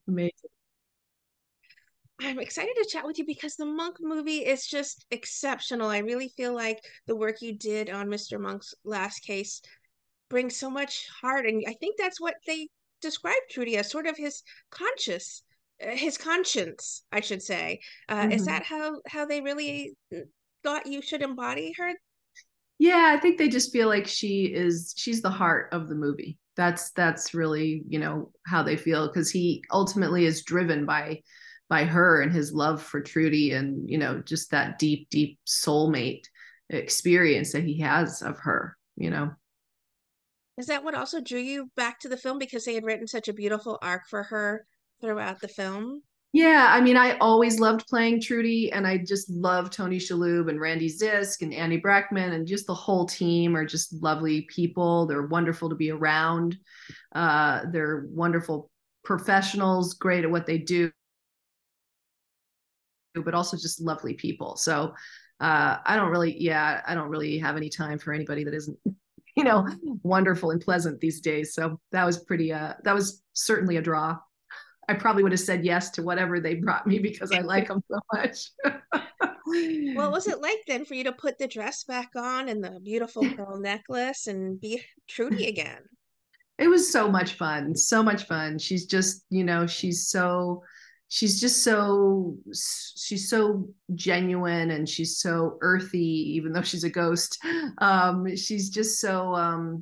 Amazing. I'm excited to chat with you because the Monk movie is just exceptional. I really feel like the work you did on Mr. Monk's last case brings so much heart, and I think that's what they describe Trudy as, sort of his conscience, I should say. Is Mhm. that how they really thought you should embody her? Yeah, I think they just feel like she's the heart of the movie. That's really, how they feel because he ultimately is driven by her and his love for Trudy and, just that deep, deep soulmate experience that he has of her. Is that what also drew you back to the film because they had written such a beautiful arc for her throughout the film? Yeah, I mean, I always loved playing Trudy, and I just love Tony Shalhoub and Randy Zisk and Andy Brackman, and just the whole team are just lovely people. They're wonderful to be around. They're wonderful professionals, great at what they do, but also just lovely people. So I don't really have any time for anybody that isn't, wonderful and pleasant these days. So that was certainly a draw. I probably would have said yes to whatever they brought me because I like them so much. What was it like then for you to put the dress back on and the beautiful pearl necklace and be Trudy again? It was so much fun, so much fun. She's just, she's so genuine and she's so earthy, even though she's a ghost. She's just so,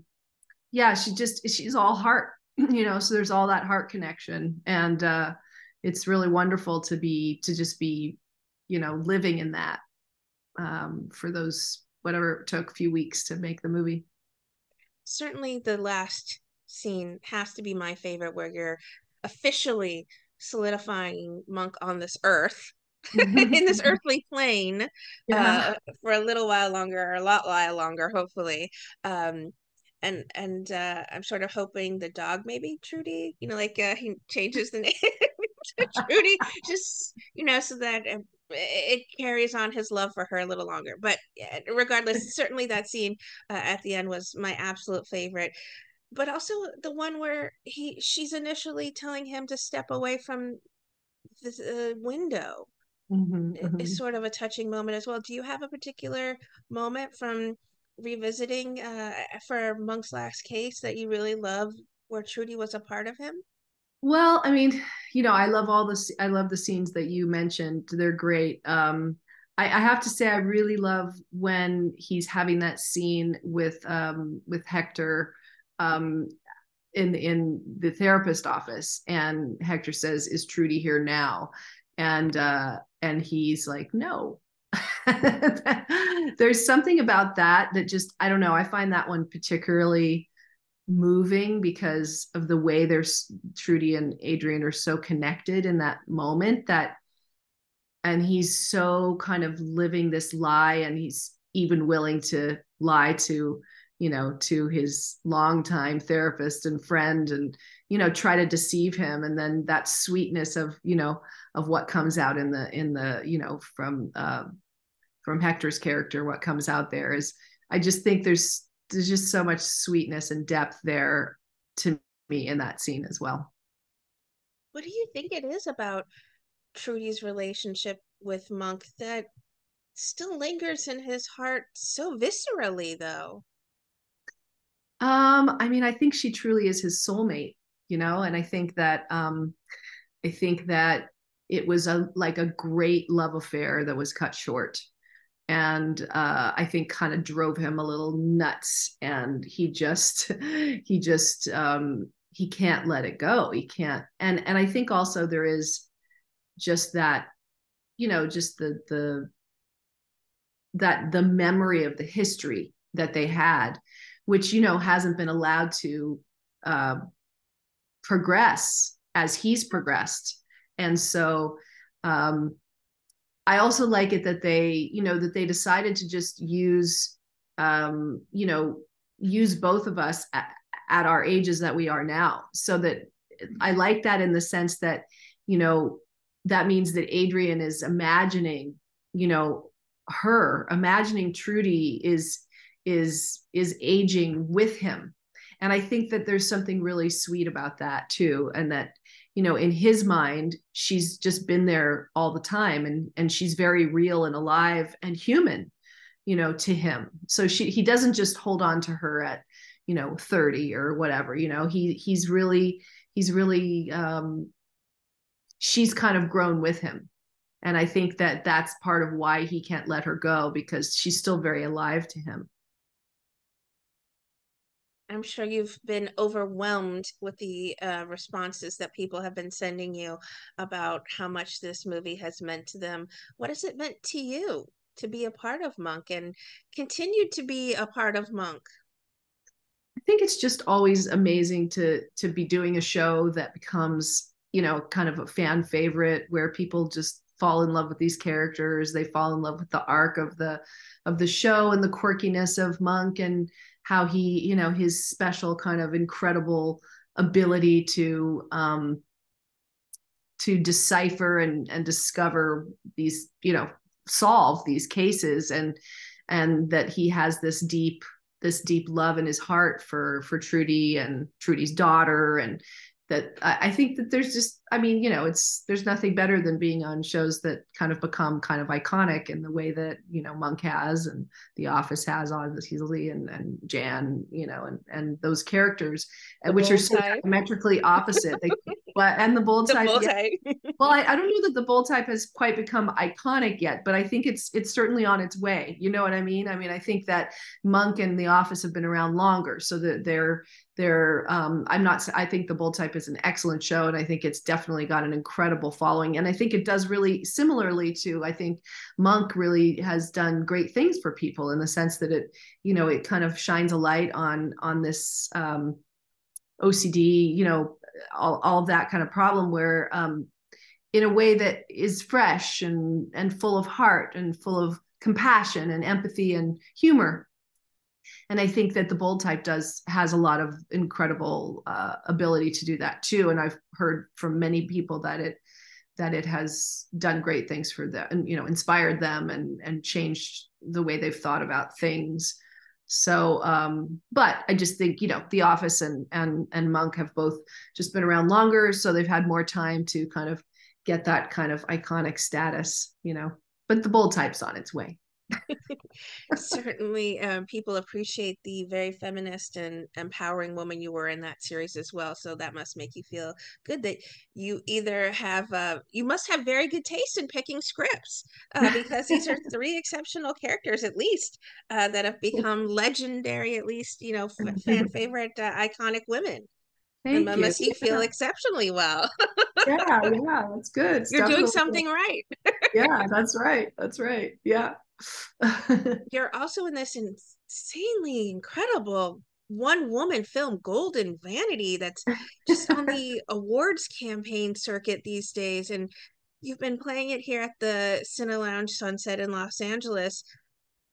yeah, she's all heart, so there's all that heart connection. And it's really wonderful to just be, living in that for those, whatever it took, few weeks to make the movie. Certainly the last scene has to be my favorite, where you're officially solidifying Monk on this earth, in this earthly plane, Yeah. for a little while longer, or a lot while longer, hopefully. Um, and I'm sort of hoping the dog, maybe Trudy, like he changes the name to Trudy, just so that it carries on his love for her a little longer. But yeah, regardless, certainly that scene at the end was my absolute favorite. But also the one where she's initially telling him to step away from the window Mhm, is mhm. sort of a touching moment as well. Do you have a particular moment from revisiting for Monk's last case that you really love, where Trudy was a part of him? Well, I mean, I love all this. I love the scenes that you mentioned. They're great. I have to say, I really love when he's having that scene with Hector, um, in the therapist office, and Hector says, "Is Trudy here now?" And he's like, "No." There's something about that just, I don't know. I find that one particularly moving because of the way there's Trudy and Adrian are so connected in that moment, and he's so kind of living this lie, and he's even willing to lie to his longtime therapist and friend, and try to deceive him. And then that sweetness of what comes out in the from Hector's character, what comes out there is, I just think there's just so much sweetness and depth there to me in that scene as well. What do you think it is about Trudy's relationship with Monk that still lingers in his heart so viscerally, though? I mean, I think she truly is his soulmate, and I think that it was a great love affair that was cut short. And I think kind of drove him a little nuts, and he can't let it go. He can't. And I think also there is just that, just the memory of the history that they had, which hasn't been allowed to uh, progress as he's progressed. And so um, I also like it that they decided to just um, you know, use both of us at our ages that we are now. So that I like that in the sense that, you know, that means that Adrian is imagining, her imagining Trudy is aging with him. And I think that there's something really sweet about that too. And that, in his mind, she's just been there all the time, and she's very real and alive and human, to him. So he doesn't just hold on to her at, 30 or whatever, he's really, she's kind of grown with him. And I think that that's part of why he can't let her go, because she's still very alive to him. I'm sure you've been overwhelmed with the responses that people have been sending you about how much this movie has meant to them. What has it meant to you to be a part of Monk and continue to be a part of Monk? I think it's just always amazing to be doing a show that becomes, kind of a fan favorite, where people just fall in love with these characters. They fall in love with the arc of the show and the quirkiness of Monk, and how he, his special kind of incredible ability to decipher and discover these, solve these cases, and that he has this deep love in his heart for Trudy and Trudy's daughter. And that I think that there's just, there's nothing better than being on shows that kind of become kind of iconic in the way that, Monk has, and The Office has, obviously, and Jan, and those characters, The which are bold so type. diametrically opposite. And the bold The type, bold yeah. type. Well, I don't know that the bold type has quite become iconic yet, but I think it's certainly on its way. You know what I mean? I mean, I think that Monk and The Office have been around longer, so that I think The Bold Type is an excellent show, and I think it's definitely got an incredible following. And I think it does really similarly to, I think Monk really has done great things for people, in the sense that it kind of shines a light on this OCD, all of that kind of problem, where in a way that is fresh and full of heart and full of compassion and empathy and humor. And I think that The Bold Type has a lot of incredible ability to do that too. And I've heard from many people that it has done great things for them, and inspired them, and changed the way they've thought about things. So, but I just think, The Office and Monk have both just been around longer, so they've had more time to kind of get that kind of iconic status. But The Bold Type's on its way. Certainly, people appreciate the very feminist and empowering woman you were in that series as well. So that must make you feel good that you either have, you must have very good taste in picking scripts, because these are three exceptional characters, at least, that have become legendary, at least, fan favorite, iconic women. And Thank you. must you feel exceptionally well. Yeah, that's good. It's You're doing definitely, something right. yeah, that's right. That's right. Yeah. You're also in this insanely incredible one woman film, Golden Vanity, that's just on the awards campaign circuit these days. And you've been playing it here at the Cine Lounge Sunset in Los Angeles.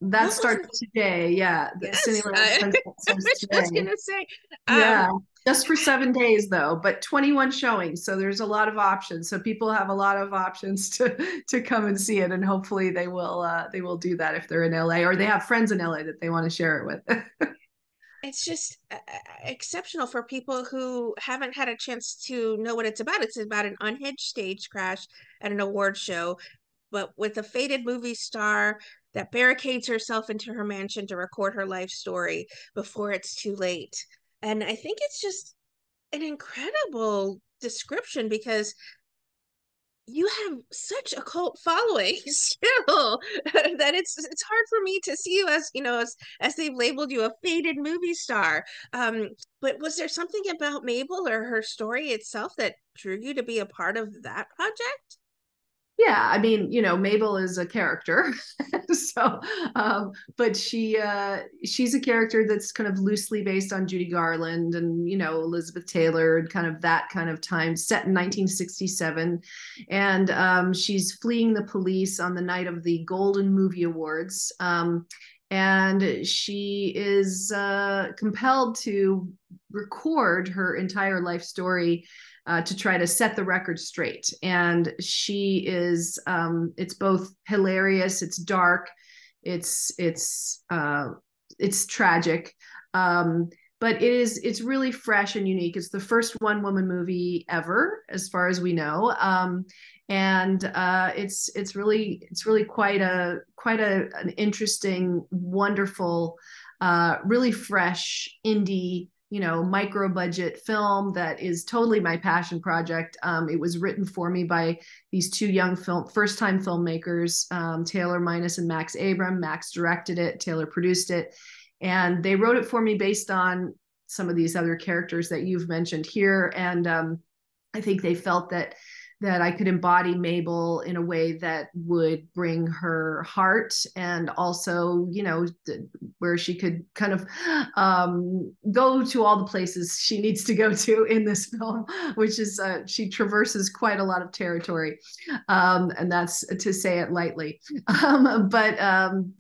That What was starts today. Yeah. The Yes, Cineland I starts was just today. gonna say, Yeah. Just for 7 days though, but 21 showings. So there's a lot of options. So people have a lot of options to come and see it. And hopefully they will do that if they're in LA, or they have friends in LA that they want to share it with. it's just exceptional for people who haven't had a chance to know what it's about. It's about an unhinged stage crash at an award show, but with a faded movie star that barricades herself into her mansion to record her life story before it's too late. And I think it's just an incredible description, because you have such a cult following still, that it's hard for me to see you as, as they've labeled you, a faded movie star. But was there something about Mabel or her story itself that drew you to be a part of that project? Yeah, I mean, Mabel is a character. So, but she's a character that's kind of loosely based on Judy Garland and, Elizabeth Taylor, and kind of that kind of time, set in 1967. And she's fleeing the police on the night of the Golden Movie Awards. And she is compelled to record her entire life story, to try to set the record straight. And she is, it's both hilarious, it's dark, it's tragic. but it's really fresh and unique. It's the first one woman movie ever, as far as we know. And it's really quite an interesting, wonderful, really fresh indie, micro budget film that is totally my passion project. It was written for me by these two young first time filmmakers, Taylor Minus and Max Abram. Max directed it, Taylor produced it, and they wrote it for me based on some of these other characters that you've mentioned here. And I think they felt that I could embody Mabel in a way that would bring her heart, and also, where she could kind of go to all the places she needs to go to in this film, which is she traverses quite a lot of territory, and that's to say it lightly. But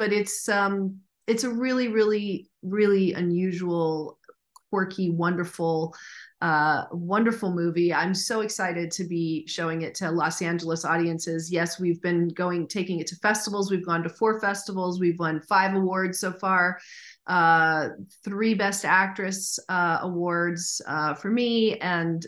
it's a really, really, really unusual, quirky, wonderful movie. I'm so excited to be showing it to Los Angeles audiences. Yes, we've been taking it to festivals. We've gone to 4 festivals. We've won 5 awards so far. 3 Best Actress awards for me, and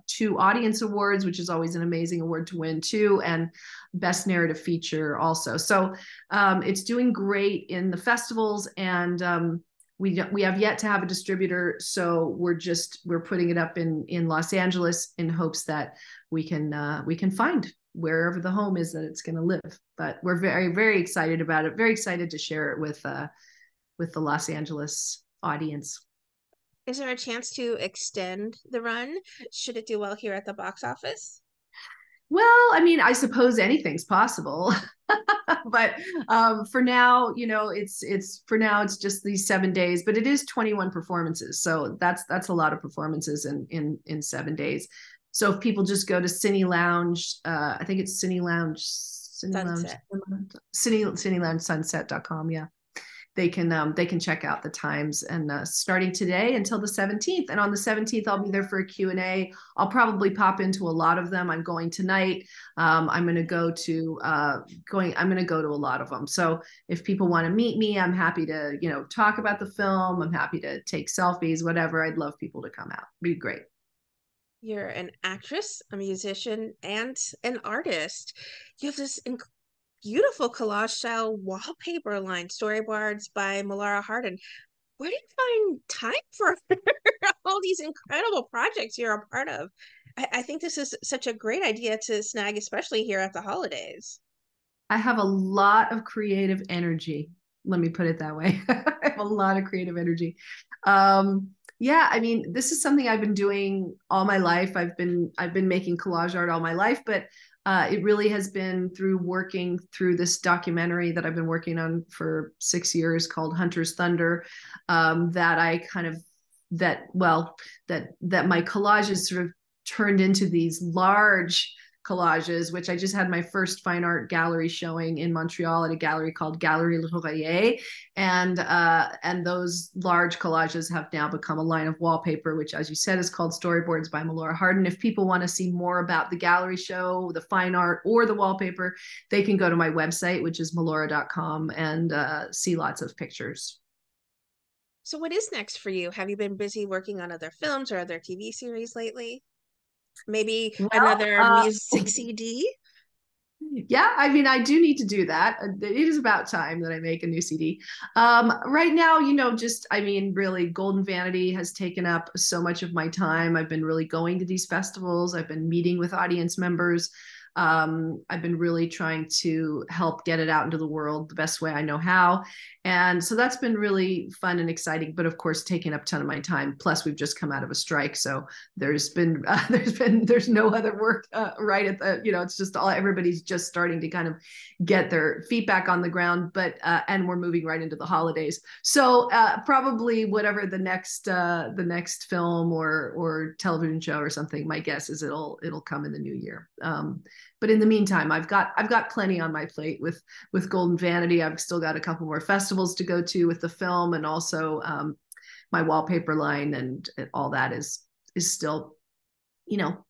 2 Audience Awards, which is always an amazing award to win too, and Best Narrative Feature also. So it's doing great in the festivals, and we have yet to have a distributor, so we're putting it up in Los Angeles in hopes that we can find wherever the home is that it's going to live. But we're very, very excited about it. Very excited to share it with the Los Angeles audience. Is there a chance to extend the run? Should it do well here at the box office? Well, I mean, I suppose anything's possible. But for now, it's just these 7 days, but it is 21 performances, so that's a lot of performances in 7 days. So if people just go to Cine Lounge, I think it's Cine Lounge, Sunset. Cine Lounge Sunset.com. Yeah, they can check out the times, and starting today until the 17th. And on the 17th, I'll be there for a Q&A. I'll probably pop into a lot of them. I'm going tonight. I'm going to go to a lot of them. So if people want to meet me, I'm happy to, talk about the film. I'm happy to take selfies, whatever. I'd love people to come out. It'd be great. You're an actress, a musician, and an artist. You have this beautiful collage style wallpaper line, storyboards by Melora Hardin. Where do you find time for all these incredible projects you're a part of? I think this is such a great idea to snag, especially here at the holidays. I have a lot of creative energy. Let me put it that way. I have a lot of creative energy. Yeah, I mean, this is something I've been doing all my life. I've been making collage art all my life, but it really has been through working through this documentary that I've been working on for 6 years called Hunter's Thunder, that I kind of that my collages sort of turned into these large collages, which I just had my first fine art gallery showing in Montreal at a gallery called Galerie Le Royer. And those large collages have now become a line of wallpaper, which, as you said, is called Storyboards by Melora Hardin. If people want to see more about the gallery show, the fine art, or the wallpaper, they can go to my website, which is melora.com, and see lots of pictures. So what is next for you? Have you been busy working on other films or other TV series lately? Maybe Well, another music CD? yeah, I mean, I do need to do that. It is about time that I make a new CD. Right now, I mean, really, Golden Vanity has taken up so much of my time. I've been really going to these festivals. I've been meeting with audience members. I've been really trying to help get it out into the world the best way I know how. And so that's been really fun and exciting, but of course, taking up a ton of my time. Plus, we've just come out of a strike. So there's no other work right at the, it's just everybody's just starting to kind of get their feet back on the ground, but, and we're moving right into the holidays. So probably whatever the next film or television show or something, my guess is it'll come in the new year. But in the meantime, I've got plenty on my plate with Golden Vanity. I've still got a couple more festivals to go to with the film, and also my wallpaper line, and all that is still,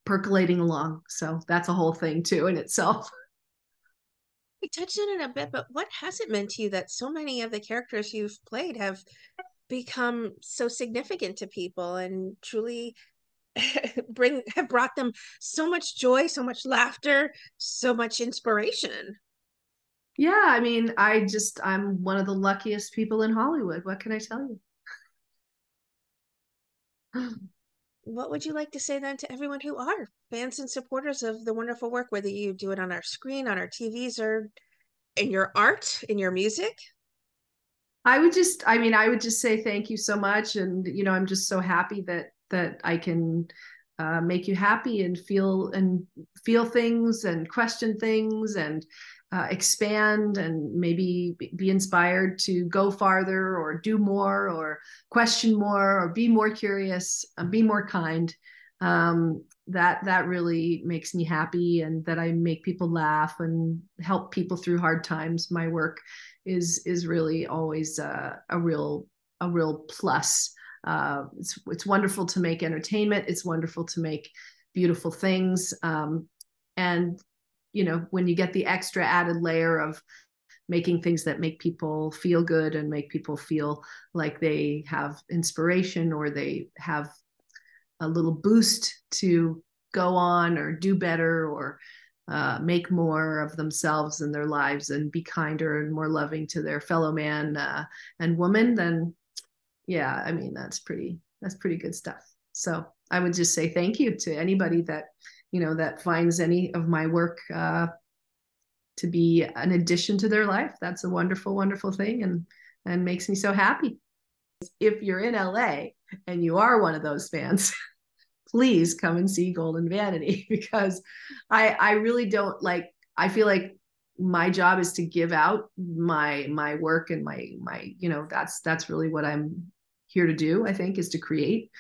percolating along. So that's a whole thing too in itself. We touched on it a bit, but what has it meant to you that so many of the characters you've played have become so significant to people and truly bring have brought them so much joy, so much laughter, so much inspiration. Yeah, I mean, I'm one of the luckiest people in Hollywood. What can I tell you? What would you like to say then to everyone who are fans and supporters of the wonderful work, whether you do it on our screen, on our TVs, or in your art, in your music? I would just say thank you so much. And, I'm just so happy that I can make you happy and feel things and question things and expand and maybe be inspired to go farther or do more or question more or be more curious, be more kind. That really makes me happy, and that I make people laugh and help people through hard times. My work is really always a real plus. It's wonderful to make entertainment. It's wonderful to make beautiful things, and when you get the extra added layer of making things that make people feel good and make people feel like they have inspiration or they have a little boost to go on or do better or make more of themselves in their lives and be kinder and more loving to their fellow man and woman, then yeah, I mean, that's pretty good stuff. So I would just say thank you to anybody that, that finds any of my work to be an addition to their life. That's a wonderful, wonderful thing, and makes me so happy. If you're in LA and you are one of those fans, please come and see Golden Vanity, because I really don't like, I feel like my job is to give out my work and my that's really what I'm here to do, I think, is to create.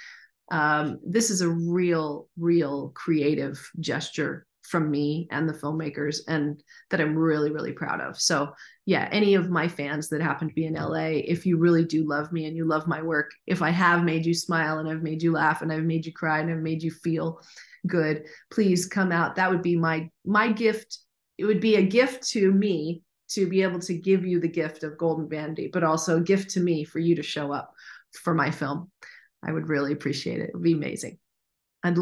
This is a real creative gesture from me and the filmmakers, and that I'm really, really proud of. So yeah, any of my fans that happen to be in LA, if you really do love me and you love my work, if I have made you smile and I've made you laugh and I've made you cry and I've made you feel good, please come out. That would be my gift. It would be a gift to me to be able to give you the gift of Golden Vanity, but also a gift to me for you to show up for my film. I would really appreciate it. It would be amazing.